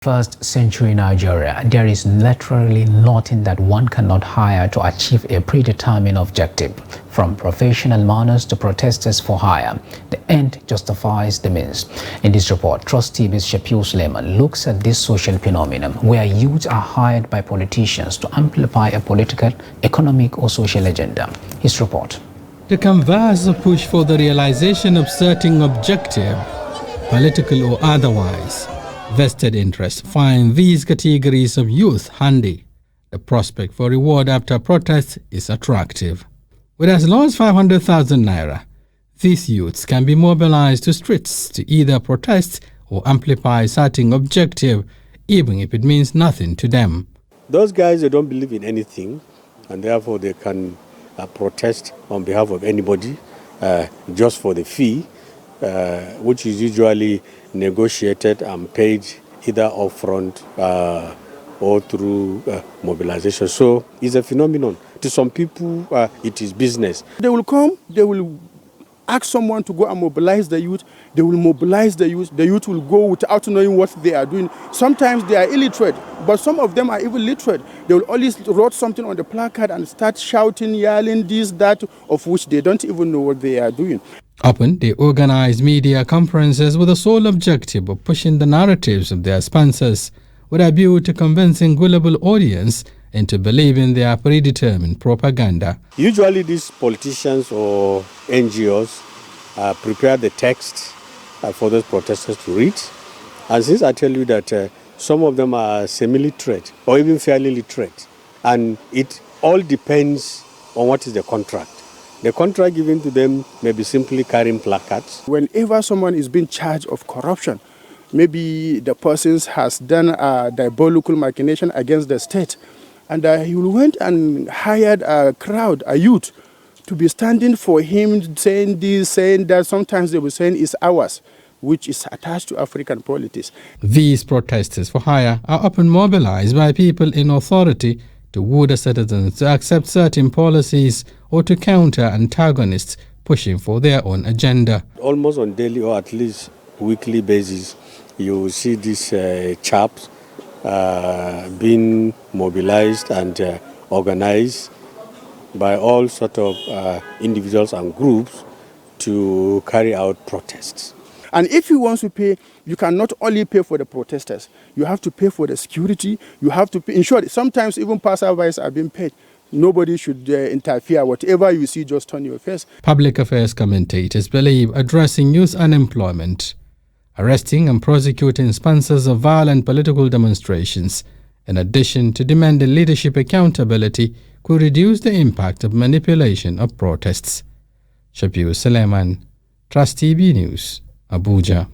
First century Nigeria, there is literally nothing that one cannot hire to achieve a predetermined objective. From professional mourners to protesters for hire, the end justifies the means. In this report, Trust TV's Shafiu Suleiman looks at this social phenomenon where youths are hired by politicians to amplify a political, economic or social agenda. His report. To canvass a push for the realization of certain objective, political or otherwise, vested interests find these categories of youth handy. The prospect for reward after protest is attractive. With as low as 500,000 naira, these youths can be mobilized to streets to either protest or amplify certain objective, even if it means nothing to them. Those guys, they don't believe in anything, and therefore they can protest on behalf of anybody just for the fee, which is usually negotiated and paid either upfront or through mobilization. So it's a phenomenon. To some people, it is business. They will come, they will ask someone to go and mobilize the youth. They will mobilize the youth. The youth will go without knowing what they are doing. Sometimes they are illiterate, but some of them are even literate. They will always write something on the placard and start shouting, yelling, this, that, of which they don't even know what they are doing. Often, they organize media conferences with the sole objective of pushing the narratives of their sponsors with a view to convincing gullible audience into believing their predetermined propaganda. Usually, these politicians or NGOs prepare the text for those protesters to read. And since I tell you that some of them are semi-literate or even fairly literate, and it all depends on what is the contract. The contract given to them may be simply carrying placards. Whenever someone is being charged of corruption, maybe the person has done a diabolical machination against the state, and he went and hired a crowd, a youth, to be standing for him, saying this, saying that. Sometimes they were saying it's ours, which is attached to African politics. These protesters for hire are often mobilized by people in authority to woo the citizens to accept certain policies or to counter antagonists pushing for their own agenda. Almost on daily or at least weekly basis, you see these chaps being mobilized and organized by all sort of individuals and groups to carry out protests. And if you want to pay, you can not only pay for the protesters, you have to pay for the security, you have to pay, in short, sometimes even passersby are being paid. Nobody should interfere. Whatever you see, just turn your face. Public affairs commentators believe addressing youth unemployment, arresting and prosecuting sponsors of violent political demonstrations, in addition to demanding leadership accountability, could reduce the impact of manipulation of protests. Shafiu Suleiman, Trust TV News, Abuja.